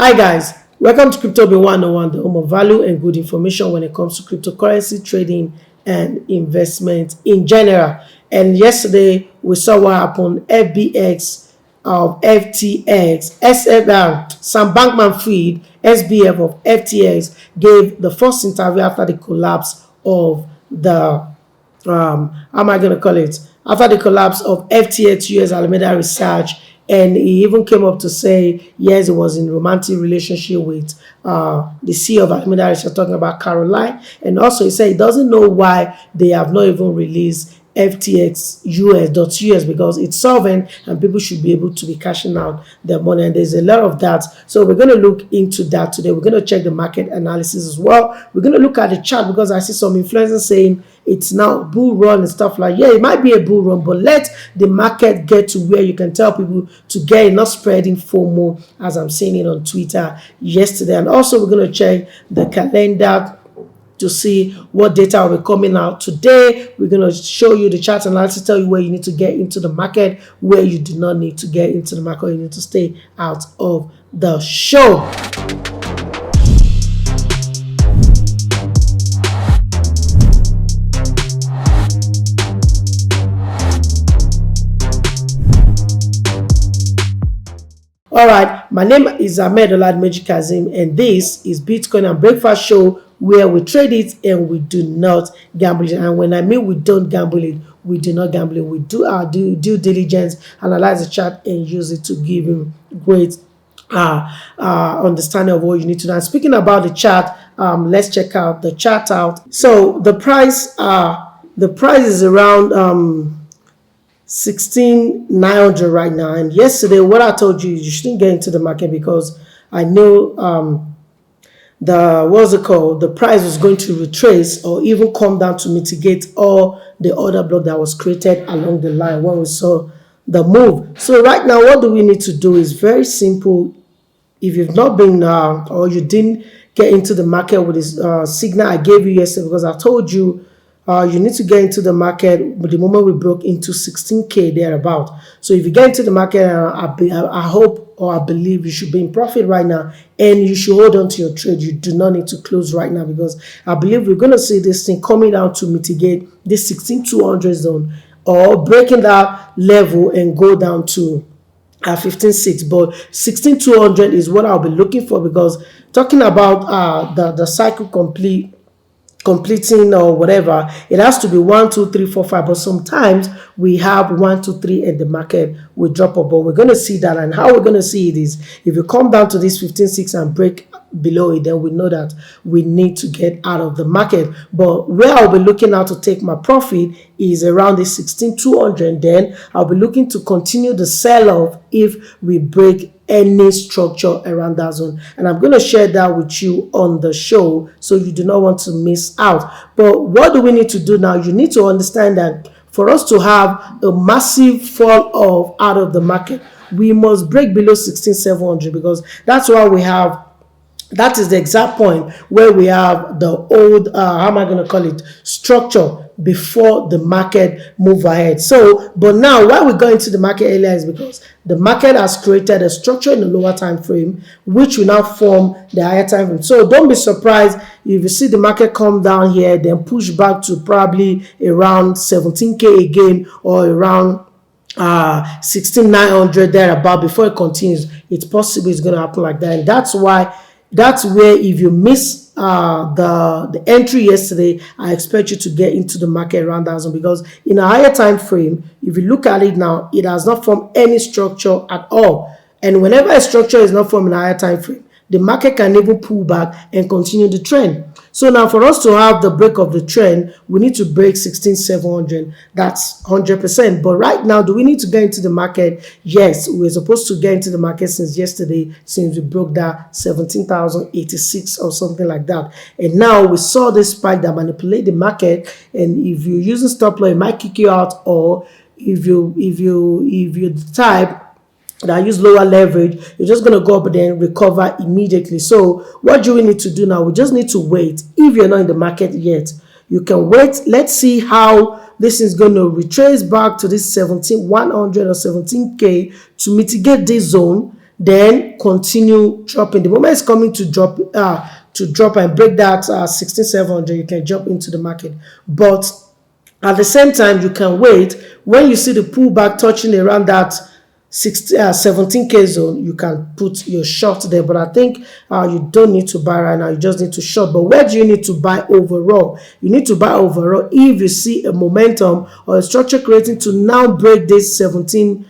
Hi guys, welcome to Crypto Be 101, the home of value and good information when it comes to cryptocurrency trading and investment in general. And yesterday we saw what happened. FBX of FTX, Sam Bankman-Fried, SBF of FTX gave the first interview after the collapse of the how am I going to call it? After the collapse of FTX US Alameda Research, and he even came up to say, yes, he was in a romantic relationship with the CEO of Alameda Research, talking about Caroline. And also he said he doesn't know why they have not even released FTX US because it's solvent and people should be able to be cashing out their money, and there's a lot of that. So we're going to look into that today. We're going to check the market analysis as well. We're going to look at the chart because I see some influencers saying it's now bull run and stuff like, yeah, it might be a bull run, but let the market get to where you can tell people to get, not spreading FOMO, as I'm seeing it on Twitter yesterday. And also we're going to check the calendar to see what data will be coming out today. We're going to show you the chart analysis, tell you where you need to get into the market, where you do not need to get into the market, you need to stay out of the show. All right, my name is Ahmed Oladmeji Kazim, and this is Bitcoin and Breakfast Show, where we trade it and we do not gamble it. And when I mean we don't gamble it, we do not gamble it. We do our due diligence, analyze the chart, and use it to give him great understanding of what you need to know. And speaking about the chart, let's check out the chart out. So the price is around 16,900 right now. And yesterday, what I told you shouldn't get into the market because I know the price was going to retrace or even come down to mitigate all the other block that was created along the line when we saw the move. So right now, what do we need to do is very simple. If you've not been or you didn't get into the market with this signal I gave you yesterday, because I told you you need to get into the market the moment we broke into 16K thereabout. So if you get into the market, I hope or I believe you should be in profit right now, and you should hold on to your trade. You do not need to close right now because I believe we're going to see this thing coming down to mitigate this 16,200 zone or breaking that level and go down to 15.6, but 16,200 is what I'll be looking for, because talking about the cycle completing or whatever, it has to be 1, 2, 3, 4, 5. But sometimes we have 1, 2, 3 and the market will drop up. But we're going to see that, and how we're going to see it is if you come down to this 15.6 and break below it, then we know that we need to get out of the market. But where I'll be looking out to take my profit is around the 16,200. Then I'll be looking to continue the sell-off if we break any structure around that zone, and I'm going to share that with you on the show so you do not want to miss out. But what do we need to do now? You need to understand that for us to have a massive fall off out of the market, we must break below 16,700, because that's why we have, that is the exact point where we have the old how am I going to call it, structure before the market move ahead. So but now why we go into the market earlier is because the market has created a structure in the lower time frame which will now form the higher time frame. So don't be surprised if you see the market come down here, then push back to probably around 17K again, or around 16,900 thereabout before it continues. It's possible it's going to happen like that, and that's where if you miss the entry yesterday, I expect you to get into the market around that zone, because in a higher time frame, if you look at it now, it has not formed any structure at all. And whenever a structure is not formed in a higher time frame, the market can even pull back and continue the trend. So now for us to have the break of the trend, we need to break 16,700. That's 100%. But right now, do we need to get into the market? Yes, we're supposed to get into the market since yesterday, since we broke that 17,086 or something like that. And now we saw this spike that manipulate the market. And if you're using stop loss, it might kick you out. Or if you're the type that use lower leverage, you're just going to go up and then recover immediately. So what do we need to do now? We just need to wait. If you're not in the market yet, you can wait. Let's see how this is going to retrace back to this 17,100 or 17K to mitigate this zone. then continue dropping. The moment it's coming to drop and break that 16,700, you can jump into the market. But at the same time, you can wait. When you see the pullback touching around that 17K zone, you can put your short there. But I think you don't need to buy right now. You just need to short. But where do you need to buy overall? You need to buy overall if you see a momentum or a structure creating to now break this 17.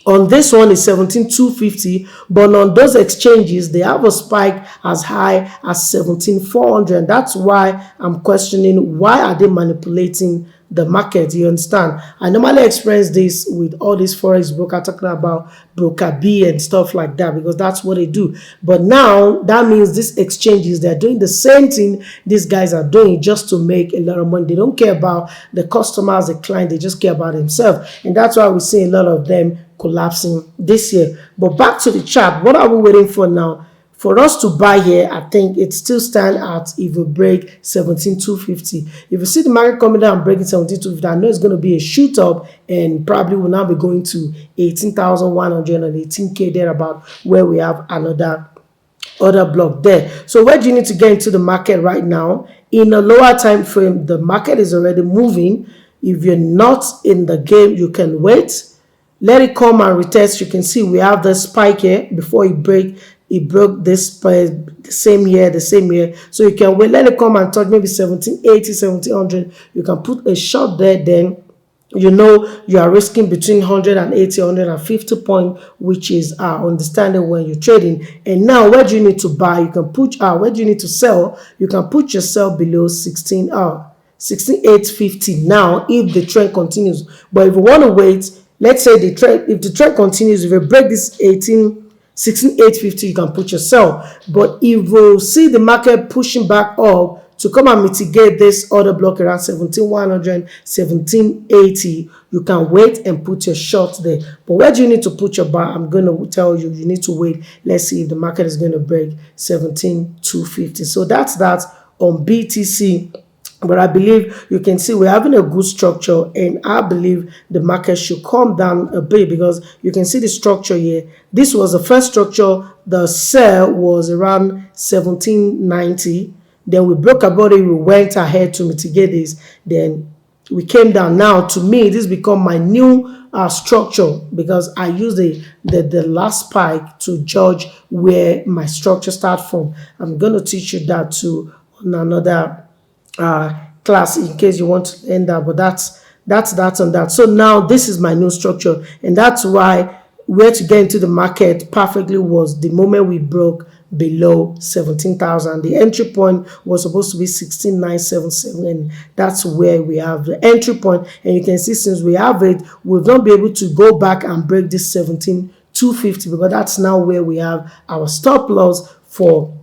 On this one is 17,250, but on those exchanges they have a spike as high as 17,400. And that's why I'm questioning, why are they manipulating the market? You understand? I normally experience this with all these forex broker talking about broker B and stuff like that, because that's what they do. But now that means these exchanges, they're doing the same thing these guys are doing just to make a lot of money. They don't care about the customers, the client, they just care about themselves. And that's why we see a lot of them collapsing this year. But back to the chart, what are we waiting for now? For us to buy here, I think it still stands at, if we break 17,250. If you see the market coming down and breaking 17,250, I know it's going to be a shoot up and probably will now be going to 18,100 and 18K there, about where we have another other block there. So where do you need to get into the market right now? In a lower time frame, the market is already moving. If you're not in the game, you can wait. Let it come and retest. You can see we have the spike here before it broke this the same year. So you can wait, let it come and touch maybe 1780, 1700. You can put a short there. Then you know you are risking between 180, 150 point, which is understanding when you're trading. And now where do you need to buy? You can put where do you need to sell? You can put yourself below 16,850 now if the trend continues. But if you want to wait, let's say if the trend continues, if you break this 16,850, you can put yourself. But if you see the market pushing back up to come and mitigate this other block around 17,100, 1780, you can wait and put your short there. But where do you need to put your buy? I'm going to tell you, you need to wait. Let's see if the market is going to break 17,250. So that's that on BTC. But I believe you can see we're having a good structure, and I believe the market should come down a bit, because you can see the structure here. This was the first structure. The sell was around 1790. Then we broke above it. We went ahead to mitigate this. Then we came down. Now, to me, this become my new structure, because I use the last spike to judge where my structure starts from. I'm going to teach you that too on another class in case you want to end that. But that's on that. So now this is my new structure, and that's why where to get into the market perfectly was the moment we broke below 17,000. The entry point was supposed to be 16,977, and that's where we have the entry point. And you can see, since we have it, we've not been able to go back and break this 17,250, because that's now where we have our stop loss for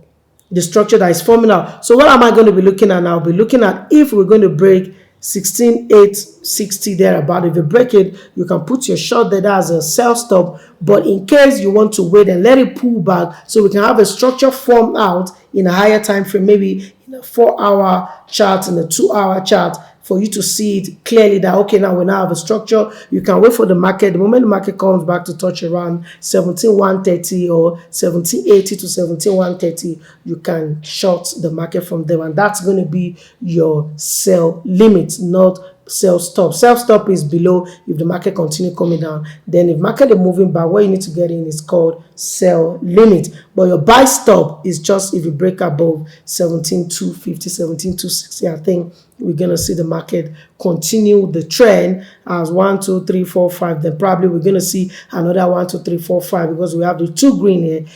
the structure that is forming out. So what am I going to be looking at now? I'll be looking at if we're going to break 16,860 there about. If you break it, you can put your short there as a sell stop. But in case you want to wait and let it pull back, so we can have a structure form out in a higher time frame, maybe in a 4-hour chart, in a 2-hour chart, for you to see it clearly that, okay, now we now have a structure. You can wait for the market. The moment the market comes back to touch around 17,130 or 1780 to 17,130, you can short the market from there. And that's going to be your sell limit, not sell stop. Sell stop is below if the market continue coming down. Then if market is moving back, what you need to get in is called sell limit. But your buy stop is just if you break above 17,250, 17,260. I think we're going to see the market continue the trend as 1, 2, 3, 4, 5. Then probably we're going to see another 1, 2, 3, 4, 5, because we have the two greens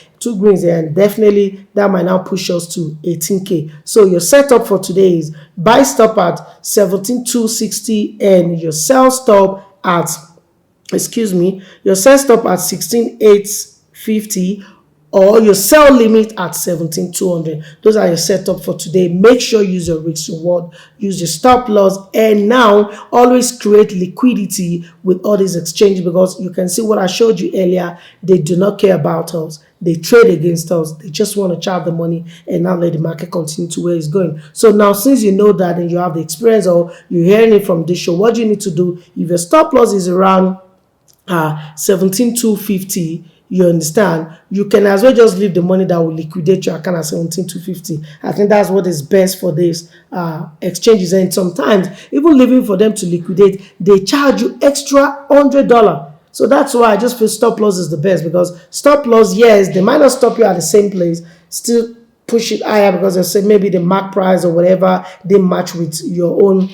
here, and definitely that might now push us to 18K. So your setup for today is buy stop at 17,260 and your sell stop at, your sell stop at 16,850, or your sell limit at 17,200. Those are your setup for today. Make sure you use your risk reward, use your stop loss, and now always create liquidity with all these exchanges, because you can see what I showed you earlier. They do not care about us. They trade against us. They just want to charge the money and not let the market continue to where it's going. So now, since you know that and you have the experience, or you're hearing it from this show, what you need to do, if your stop loss is around 17,250, You understand? You can as well just leave the money that will liquidate your account at 17,250. I think that's what is best for these exchanges. And sometimes even leaving for them to liquidate, they charge you extra $100. So that's why I just feel stop loss is the best, because stop loss, yes, they might not stop you at the same place, still push it higher because they say maybe the mark price or whatever they match with your own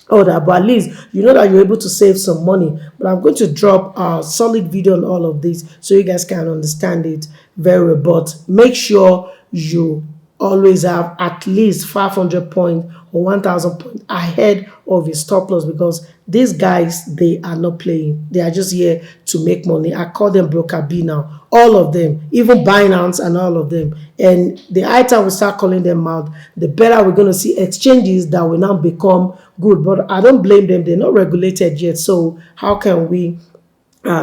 order, but at least you know that you're able to save some money. But I'm going to drop a solid video on all of this so you guys can understand it very well. But make sure you always have at least 500 points or 1,000 points ahead of your stop loss, because these guys, they are not playing. They are just here to make money. I call them broker B now. All of them, even Binance and all of them. And the higher time we start calling them out, the better we're going to see exchanges that will now become good. But I don't blame them. They're not regulated yet. So how can we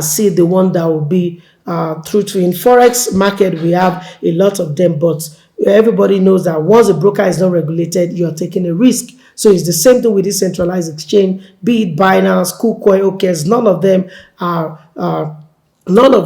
see the one that will be through to? In Forex market, we have a lot of them, but everybody knows that once a broker is not regulated, you're taking a risk. So it's the same thing with this centralized exchange, be it Binance, KuCoin, OKS, none of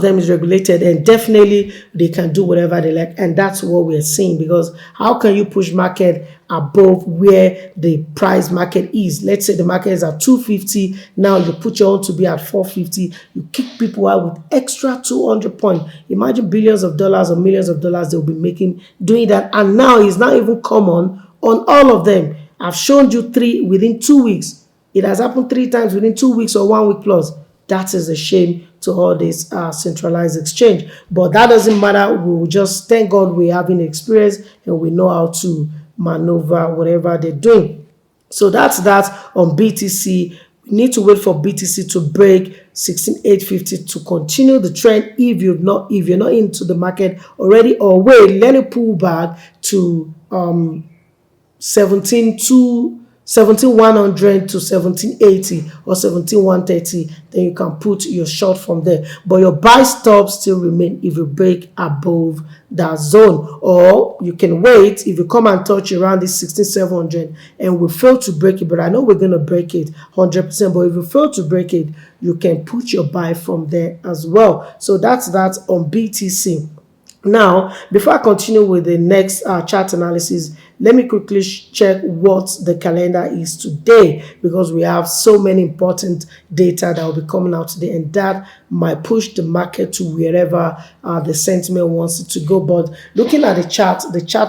them is regulated, and definitely they can do whatever they like. And that's what we're seeing, because how can you push market above where the price market is? Let's say the market is at 250, now you put your own to be at 450, you kick people out with extra 200 points. Imagine billions of dollars or millions of dollars they'll be making doing that. And now it's not even common on all of them. I've shown you 3 within 2 weeks. It has happened 3 times within 2 weeks or 1 week plus. That is a shame to all this centralized exchange. But that doesn't matter. We will just thank God we're having experience and we know how to maneuver whatever they're doing. So that's that on BTC. We need to wait for BTC to break 16,850 to continue the trend. If you're not into the market already, or wait, let it pull back to 17,100 to 1780 or 17,130, then you can put your short from there. But your buy stop still remain if you break above that zone, or you can wait if you come and touch around this 16,700 and we fail to break it. But I know we're going to break it 100%, but if you fail to break it, you can put your buy from there as well. So that's that on BTC. Now, before I continue with the next chart analysis, let me quickly check what the calendar is today, because we have so many important data that will be coming out today, and that might push the market to wherever the sentiment wants it to go. But looking at the chart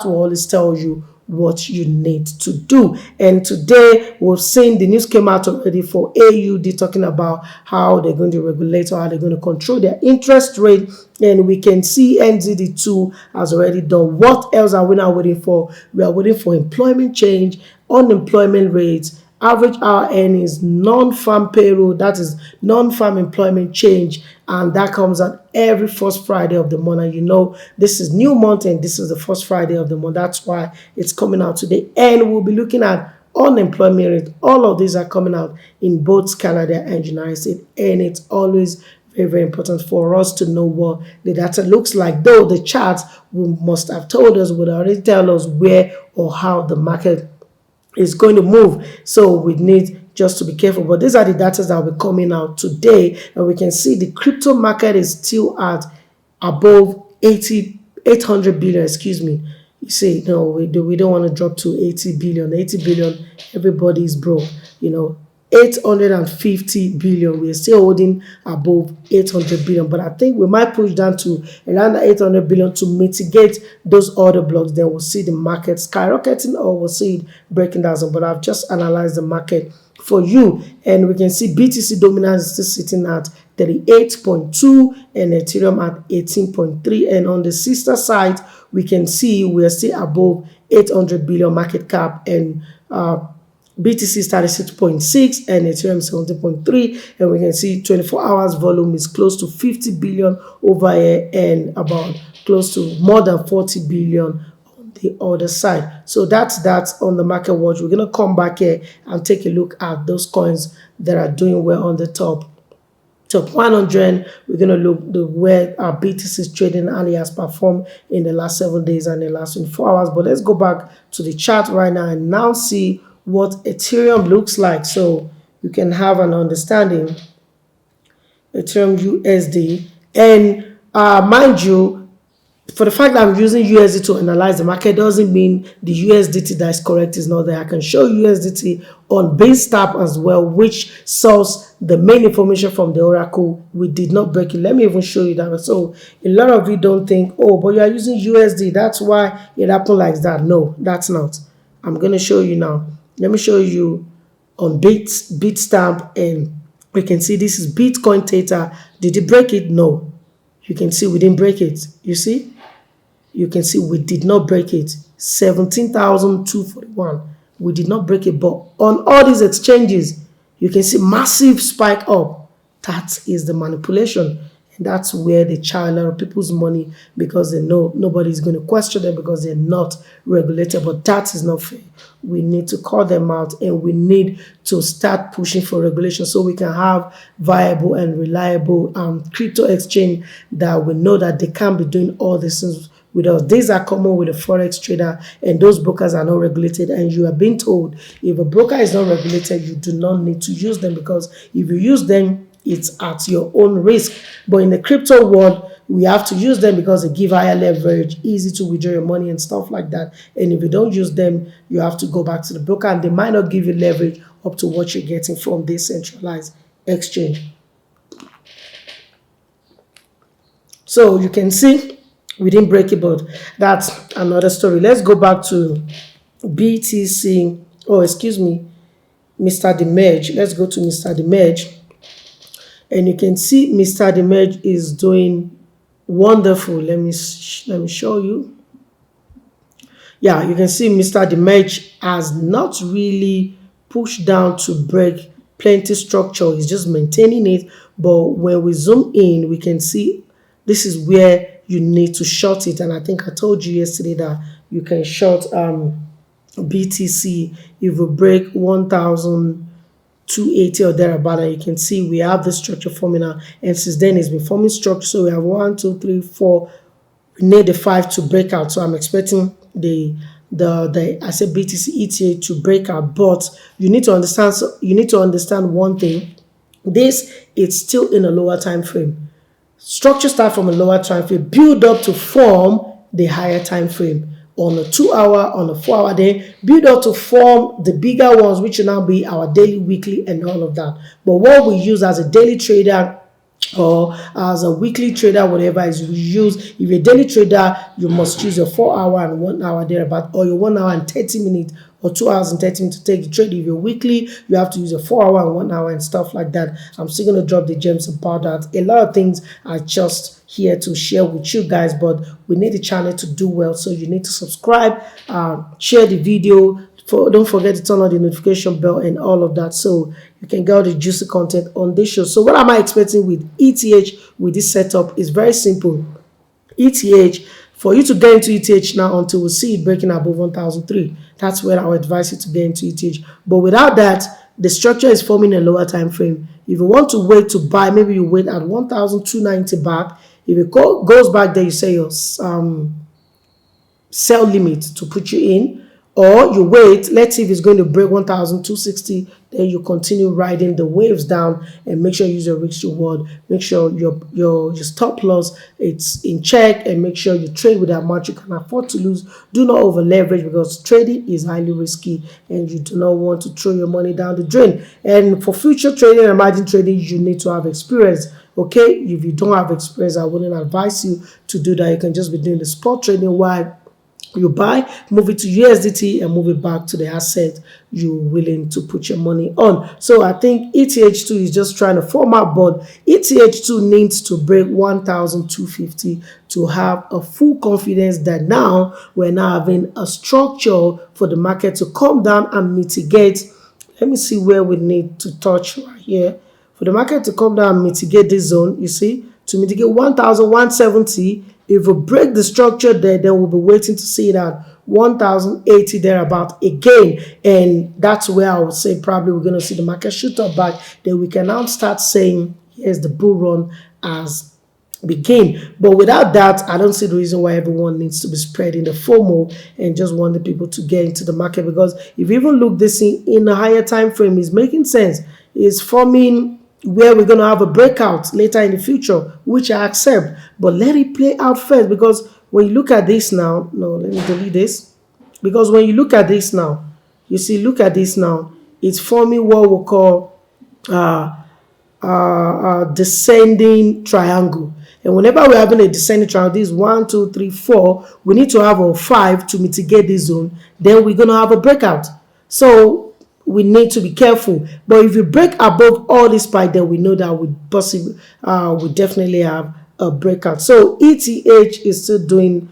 will always tell you what you need to do. And today we've seen the news came out already for AUD, talking about how they're going to regulate or how they're going to control their interest rate. And we can see NZD2 has already done. What else are we now waiting for? We are waiting for employment change, unemployment rates, average hour earnings, non-farm payroll, that is non-farm employment change, and that comes out every first Friday of the month. And you know this is new month and this is the first Friday of the month. That's why it's coming out today. And we'll be looking at unemployment rate. All of these are coming out in both Canada and United States, and it's always very, very important for us to know what the data looks like. Though the charts must have told us, would already tell us where or how the market is going to move. So we need just to be careful. But these are the data that will be coming out today, and we can see the crypto market is still at above 800 billion. Excuse me. You say no, we don't want to drop to 80 billion. 80 billion, everybody is broke. 850 billion. We are still holding above 800 billion, but I think we might push down to around 800 billion to mitigate those other blocks. Then we'll see the market skyrocketing, or we'll see it breaking down. But I've just analyzed the market for you, and we can see BTC dominance is still sitting at 38.2 and Ethereum at 18.3. And on the sister side, we can see we are still above 800 billion market cap, and BTC started 6.6 and Ethereum 70.3, and we can see 24 hours volume is close to 50 billion over here, and about close to more than 40 billion on the other side. So that's on the market watch. We're going to come back here and take a look at those coins that are doing well on the top 100. We're going to look where our BTC is trading and it has performed in the last 7 days and the last 24 hours. But let's go back to the chart right now and now see what Ethereum looks like, so you can have an understanding. Ethereum USD, and Mind you, for the fact that I'm using USD to analyze the market doesn't mean the USDT that is correct is not there. I can show USDT on Bitstamp as well, which source the main information from the Oracle. We did not break it. Let me even show you that. So a lot of you don't think, oh, but you are using USD. That's why it happened like that. No, that's not. I'm going to show you now. Let me show you on Bitstamp, and we can see this is Bitcoin Theta. Did it break it? No. You can see we didn't break it. You see? You can see we did not break it. 17,241. We did not break it. But on all these exchanges, you can see massive spike up. That is the manipulation. And that's where they charge a lot of people's money, because they know nobody's going to question them because they're not regulated. But that is not fair. We need to call them out, and we need to start pushing for regulation so we can have viable and reliable crypto exchange that we know that they can't be doing all these things with us. These are common with a forex trader, and those brokers are not regulated. And you are being told if a broker is not regulated, you do not need to use them, because if you use them, it's at your own risk. But in the crypto world, we have to use them because they give higher leverage, easy to withdraw your money and stuff like that. And if you don't use them, you have to go back to the broker, and they might not give you leverage up to what you're getting from this centralized exchange. So you can see we didn't break it, but that's another story. Let's go back to BTC. Oh, excuse me, Mr. Demerge. Let's go to Mr. Demerge. And you can see Mr. Demerge is doing wonderful. Let me show you. Yeah, you can see Mr. Demerge has not really pushed down to break plenty structure. He's just maintaining it. But when we zoom in, we can see this is where you need to short it. And I think I told you yesterday that you can short BTC if we break 1,280 or thereabout. And you can see we have the structure forming now, and since then it's been forming structure. So we have 1, 2, 3, 4. We need the 5 to break out. So I'm expecting the I said BTC ETH to break out. But you need to understand. So you need to understand one thing. This is still in a lower time frame. Structure start from a lower time frame, build up to form the higher time frame on a 2 hour, on a 4 hour, then build up to form the bigger ones, which will now be our daily, weekly, and all of that. But what we use as a daily trader or as a weekly trader, whatever is you use, if you're a daily trader, you must choose your 4 hour and 1 hour thereabout, or your 1 hour and 30 minutes or 2 hours and 30 minutes to take the trade. If you're weekly, you have to use a 4 hour and 1 hour and stuff like that. I'm still going to drop the gems about that. A lot of things are just here to share with you guys, but we need the channel to do well. So you need to subscribe, share the video. Don't forget to turn on the notification bell and all of that, so you can get all the juicy content on this show. So what am I expecting with ETH with this setup is very simple. ETH, for you to get into ETH now until we see it breaking above 1,003, that's where I would advise you to get into ETH. But without that, the structure is forming a lower time frame. If you want to wait to buy, maybe you wait at 1,290 back. If it goes back there, you say your sell limit to put you in. Or you wait, let's see if it's going to break 1,260, then you continue riding the waves down, and make sure you use your risk reward. Make sure your stop loss it's in check, and make sure you trade with that much you can afford to lose. Do not over leverage, because trading is highly risky and you do not want to throw your money down the drain. And for future trading and margin trading, you need to have experience. Okay, if you don't have experience, I wouldn't advise you to do that. You can just be doing the spot trading while you buy, move it to USDT, and move it back to the asset you're willing to put your money on. So I think ETH2 is just trying to form out, but ETH2 needs to break 1,250 to have a full confidence that now we're now having a structure for the market to come down and mitigate. Let me see where we need to touch right here. For the market to come down and mitigate this zone, you see, to mitigate 1,170. If we break the structure there, then we'll be waiting to see that 1,080 thereabout again. And that's where I would say probably we're going to see the market shoot up back. Then we can now start saying, here's the bull run as begin. But without that, I don't see the reason why everyone needs to be spreading the FOMO and just want the people to get into the market. Because if you even look this in a higher time frame, it's making sense. It's forming where we're going to have a breakout later in the future, which I accept. But let it play out first, because when you look at this now, no, let me delete this. Because when you look at this now, you see, look at this now, it's forming what we call descending triangle. And whenever we're having a descending triangle, this 1, 2, 3, 4, we need to have a 5 to mitigate this zone. Then we're going to have a breakout. So we need to be careful. But if you break above all this spike, then we know that we definitely have a breakout. So ETH is still doing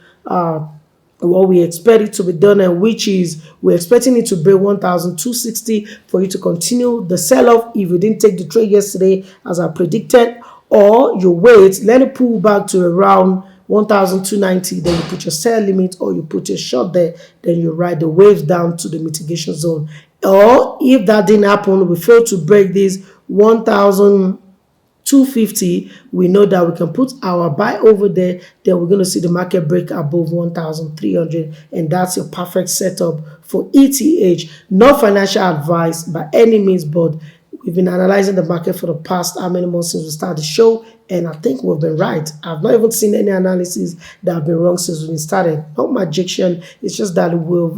what we expect it to be done, and which is we're expecting it to break 1,260 for you to continue the sell-off if you didn't take the trade yesterday as I predicted, or you wait, let it pull back to around 1,290, then you put your sell limit or you put your short there, then you ride the waves down to the mitigation zone. Or if that didn't happen, we fail to break this 1,250, we know that we can put our buy over there, then we're going to see the market break above 1,300, and that's your perfect setup for ETH. Not financial advice by any means, but we've been analyzing the market for the past how many months since we started the show, and I think we've been right. I've not even seen any analysis that have been wrong since we started. Not magician, it's just that we've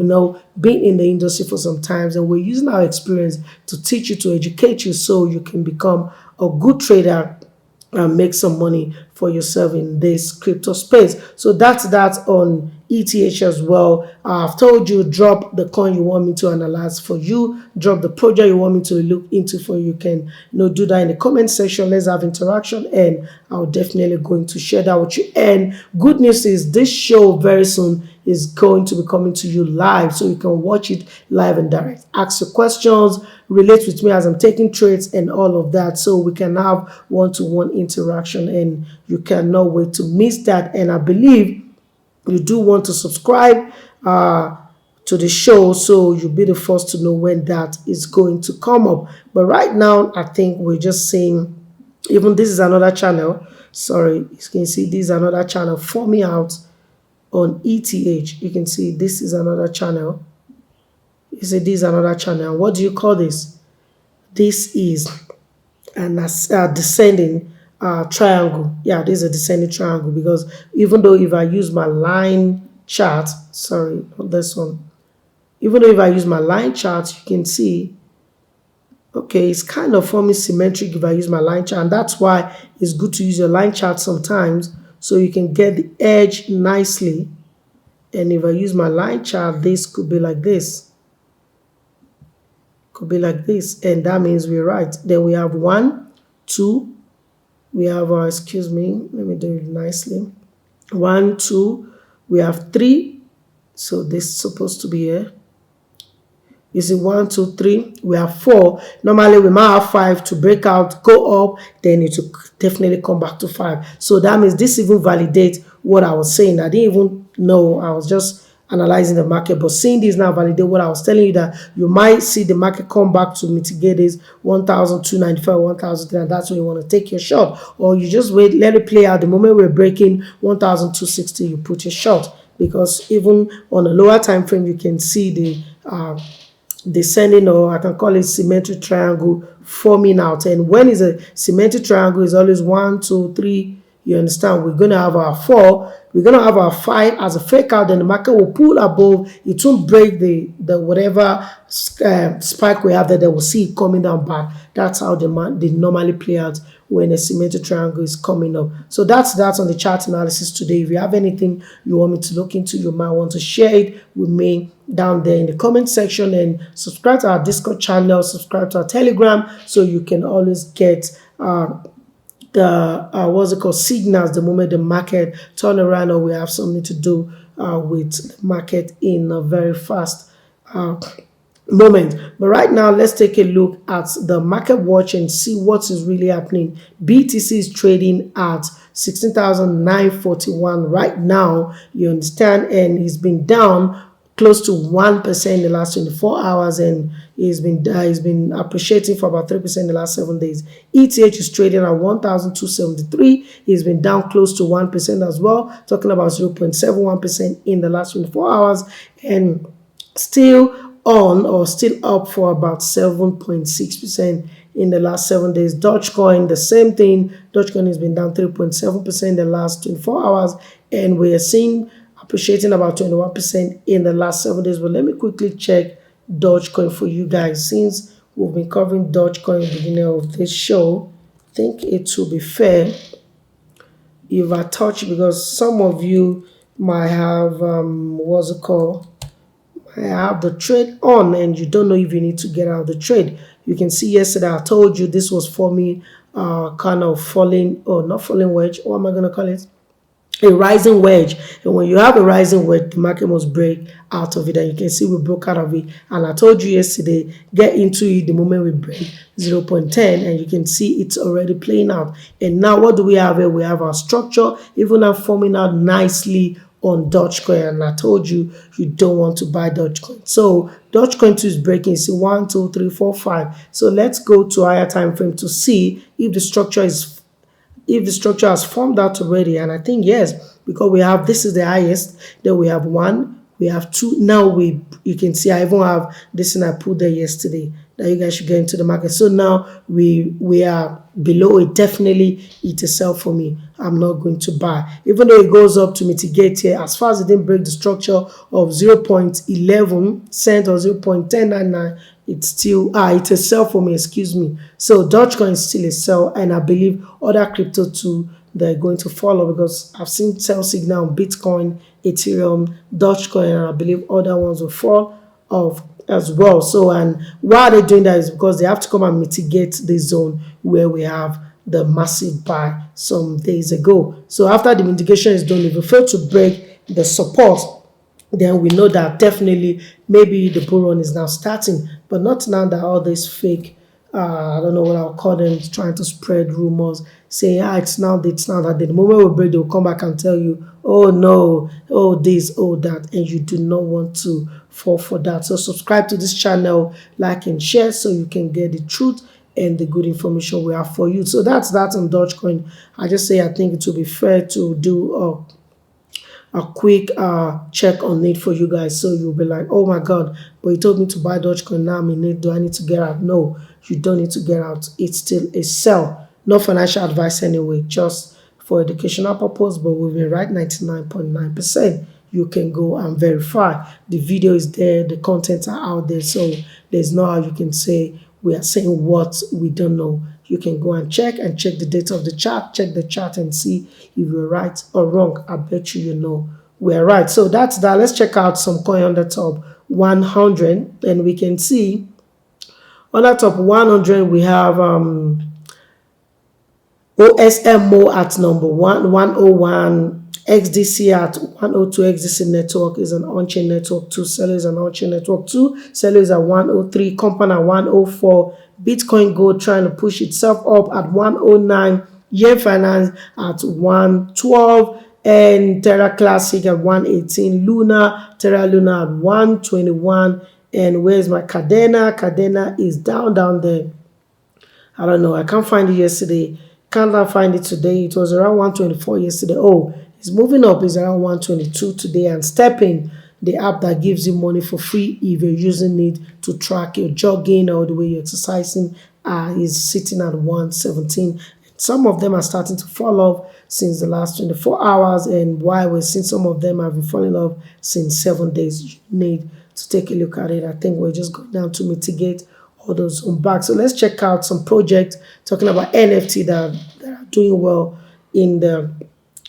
been in the industry for some times, and we're using our experience to teach you, to educate you, so you can become a good trader and make some money for yourself in this crypto space. So that's that on ETH as well. I've told you, drop the coin you want me to analyze for you, drop the project you want me to look into for you. You can do that in the comment section. Let's have interaction, and I'll definitely going to share that with you. And good news is this show very soon is going to be coming to you live, so you can watch it live and direct. Ask your questions, relate with me as I'm taking trades and all of that, so we can have one-to-one interaction, and you cannot wait to miss that. And I believe you do want to subscribe to the show, so you'll be the first to know when that is going to come up. But right now, I think we're just saying, even this is another channel. Sorry, you can see this is another channel forming out on ETH. You can see this is another channel. You see this is another channel. What do you call this? This is an descending triangle. Yeah, this is a descending triangle, because even though if I use my line chart, sorry, not this one. Even though if I use my line chart, you can see, okay, it's kind of forming symmetric if I use my line chart, and that's why it's good to use your line chart sometimes, so you can get the edge nicely. And if I use my line chart, this could be like this. Could be like this, and that means we're right. Then we have 1, 2. We have, excuse me, let me do it nicely. 1, 2. We have 3. So this is supposed to be here. You see 1, 2, 3. We have 4. Normally we might have 5 to break out, go up, then it will definitely come back to 5. So that means this even validates what I was saying. I didn't even know. I was just analyzing the market, but seeing this now validate what I was telling you, that you might see the market come back to mitigate this 1,295, 1,003, and that's when you want to take your shot. Or you just wait, let it play out. The moment we're breaking 1,260, you put your shot, because even on a lower time frame, you can see the descending, or I can call it symmetric triangle, forming out. And when it's a symmetric triangle, it's always 1, 2, 3. You understand? We're going to have our 4. We're going to have our 5 as a fake out. Then the market will pull above. It won't break the whatever spike we have there. They will see it coming down back. That's how they normally play out when a symmetric triangle is coming up. So that's on the chart analysis today. If you have anything you want me to look into, you might want to share it with me down there in the comment section, and subscribe to our Discord channel, subscribe to our Telegram, so you can always get the what's it called, signals the moment the market turn around, or we have something to do with the market in a very fast moment. But right now, let's take a look at the market watch and see what is really happening. BTC is trading at 16,941 right now, you understand, and it's been down close to 1% in the last 24 hours, and he's been appreciating for about 3% in the last 7 days. ETH is trading at 1,273. He's been down close to 1% as well, talking about 0.71% in the last 24 hours, and still on or still up for about 7.6% in the last 7 days. Dogecoin, the same thing. Dogecoin has been down 3.7% in the last 24 hours, and we are seeing appreciating about 21% in the last 7 days. But let me quickly check Dogecoin for you guys, since we've been covering Dogecoin at the beginning of this show. I think it will be fair if I touch, because some of you might have what's it called, I have the trade on and you don't know if you need to get out of the trade. You can see yesterday I told you this was forming kind of falling, or not falling wedge, what am I going to call it, a rising wedge. And when you have a rising wedge, the market must break out of it, and you can see we broke out of it. And I told you yesterday, get into it the moment we break 0.10, and you can see it's already playing out. And now what do we have here? We have our structure even now forming out nicely on Dogecoin, and I told you you don't want to buy Dogecoin. So Dogecoin 2 is breaking. See 1, 2, 3, 4, 5. So let's go to higher time frame to see if the structure has formed out already. And I think yes, because we have, this is the highest, then we have 1, we have 2. Now you can see I even have this, and I put there yesterday that you guys should get into the market. So now we are below it. Definitely it's a sell for me. I'm not going to buy, even though it goes up to mitigate here. As far as it didn't break the structure of 0.11 cent or 0.1099, it's still it's a sell for me, excuse me. So Dogecoin is still a sell, and I believe other crypto too, they're going to follow, because I've seen sell signal on Bitcoin, Ethereum, Dogecoin, and I believe other ones will fall off as well. So, and why they're doing that is because they have to come and mitigate the zone where we have the massive buy some days ago. So after the mitigation is done, if we fail to break the support, then we know that definitely maybe the bull run is now starting, but not now that all this fake, I don't know what I'll call them, trying to spread rumors, saying, it's now that. The moment we break, they'll come back and tell you, oh no, oh this, oh that, and you do not want to fall for that. So subscribe to this channel, like and share, so you can get the truth and the good information we have for you. So that's that on Dogecoin. I just say I think it will be fair to do a quick check on it for you guys, so you'll be like, oh my god, but you told me to buy Dogecoin, now I'm in it, do I need to get out? No, you don't need to get out. It's still a sell. No financial advice anyway, just for educational purpose, but we've been right 99.9%. You can go and verify. The video is there, the contents are out there, so there's no how you can say we are saying what we don't know. You can go and check the data of the chart, check the chart and see if you're right or wrong. I bet you know we're right. So that's that. Let's check out some coin on the top 100, and we can see on the top 100 we have OSMO at number 101, XDC at 102. XDC network is an on-chain network 2. Celo is an on-chain network 2. Celo is at 103. Compound at 104. Bitcoin Gold trying to push itself up at 109. Yen Finance at 112. And Terra Classic at 118. Terra Luna at 121. And where's my Cadena? Cadena is down there. I don't know. I can't find it yesterday. Can't find it today. It was around 124 yesterday. Oh, it's moving up. It's around 122 today. And Stepping, the app that gives you money for free if you're using it to track your jogging or the way you're exercising, is sitting at 117. Some of them are starting to fall off since the last 24 hours. And why we're seeing some of them have been falling off since 7 days. You need to take a look at it. I think we're just going down to mitigate all those on back. So let's check out some projects talking about NFT that are doing well in the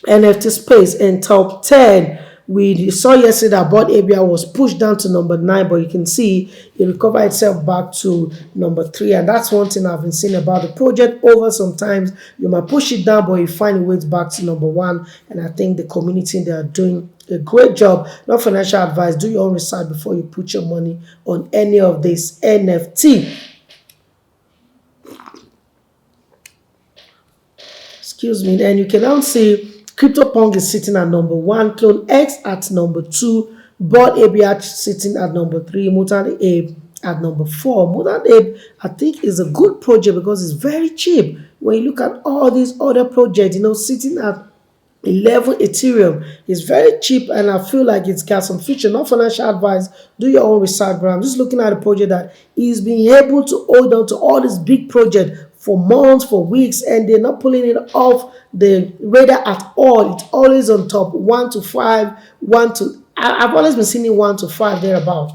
NFT space. And top 10, we saw yesterday that bought ABI was pushed down to number 9, but you can see it recovered itself back to number 3. And that's one thing I've been seeing about the project. Over sometimes you might push it down, but you find a way back to number 1. And I think the community, they are doing a great job. No financial advice. Do your own research before you put your money on any of this NFT. Excuse me. And you can now see CryptoPunk is sitting at number 1, Clone X at number 2, Bored ABI sitting at number 3, Mutant Ape at number 4. Mutant Ape, I think, is a good project because it's very cheap. When you look at all these other projects, sitting at 11 Ethereum is very cheap, and I feel like it's got some future. Not financial advice. Do your own research, but I'm just looking at a project that is being able to hold on to all this big project for months, for weeks, and they're not pulling it off the radar at all. It's always on top, 1 to 5, 1 to. I've always been seeing it 1 to 5 thereabout.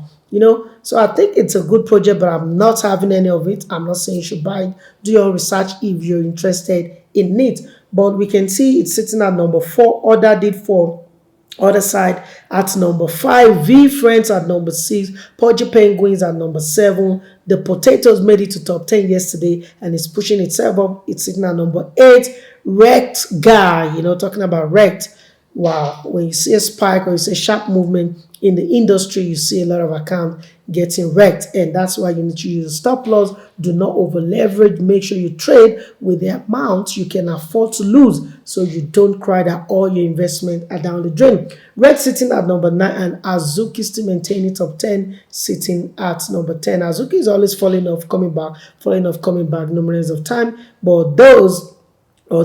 So I think it's a good project, but I'm not having any of it. I'm not saying you should buy it. Do your own research if you're interested in it. But we can see it's sitting at number 4, ordered it for other side at number 5, V Friends at number 6, Pudgy Penguins at number 7. The Potatoes made it to top 10 yesterday and it's pushing itself up. It's sitting at number 8. Wrecked Guy, talking about wrecked. Wow, when you see a spike or you see a sharp movement in the industry, you see a lot of accounts getting wrecked, and that's why you need to use a stop loss. Do not over leverage. Make sure you trade with the amount you can afford to lose, so you don't cry that all your investment are down the drain. Red sitting at number 9, and Azuki still maintaining top 10, sitting at number 10. Azuki is always falling off, coming back numerous of time, but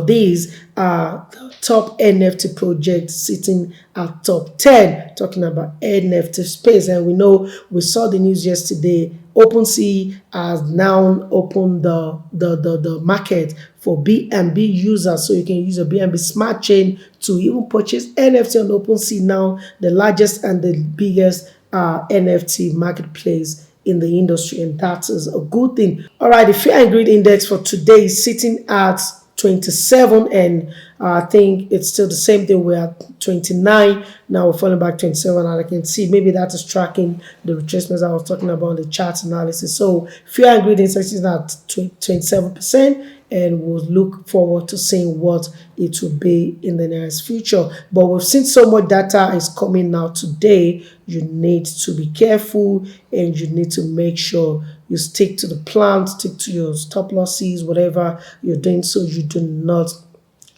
these are the top NFT projects sitting at top 10, talking about NFT space. And we saw the news yesterday. OpenSea has now opened the market for BNB users, so you can use a BNB smart chain to even purchase NFT on OpenSea now, the largest and the biggest NFT marketplace in the industry, and that is a good thing. All right, the fear and greed index for today is sitting at 27, and I think it's still the same thing. We're at 29 now. We're falling back 27, and I can see maybe that is tracking the retracements I was talking about in the chart analysis. So fear and greed index is at 27%, and we'll look forward to seeing what it will be in the nearest future. But we've seen so much data is coming out today. You need to be careful, and you need to make sure you stick to the plan, stick to your stop losses, whatever you're doing, so you do not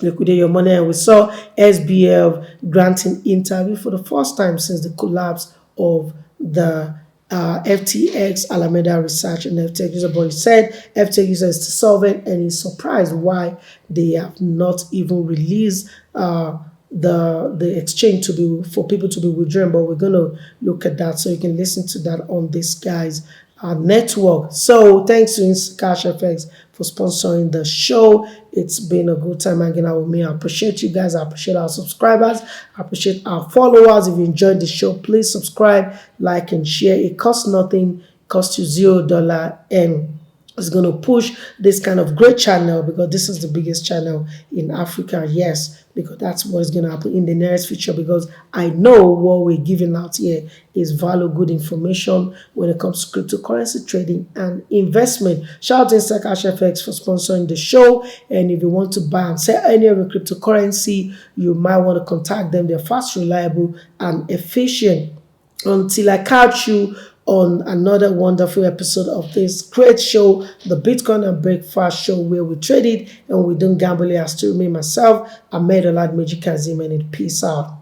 liquidate your money. And we saw SBF granting interview for the first time since the collapse of the FTX Alameda Research and FTX user. But he said FTX user is still solvent, and he's surprised why they have not even released the exchange for people to be withdrawn. But we're going to look at that, so you can listen to that on this guy's network. So thanks to Cash FX for sponsoring the show. It's been a good time hanging out with me. I appreciate you guys. I appreciate our subscribers. I appreciate our followers. If you enjoyed the show, please subscribe, like, and share. It costs nothing. It costs you $0, and it's going to push this kind of great channel, because this is the biggest channel in Africa. Yes, because that's what is going to happen in the nearest future, because I know what we're giving out here is value, good information when it comes to cryptocurrency trading and investment. Shout out to Cash FX for sponsoring the show. And if you want to buy and sell any of your cryptocurrency, you might want to contact them. They're fast, reliable, and efficient. Until I catch you on another wonderful episode of this great show, the Bitcoin and Breakfast Show, where we trade it and we don't gamble it. I still remain myself, Ahmed Oladmeji Kazim, and peace out.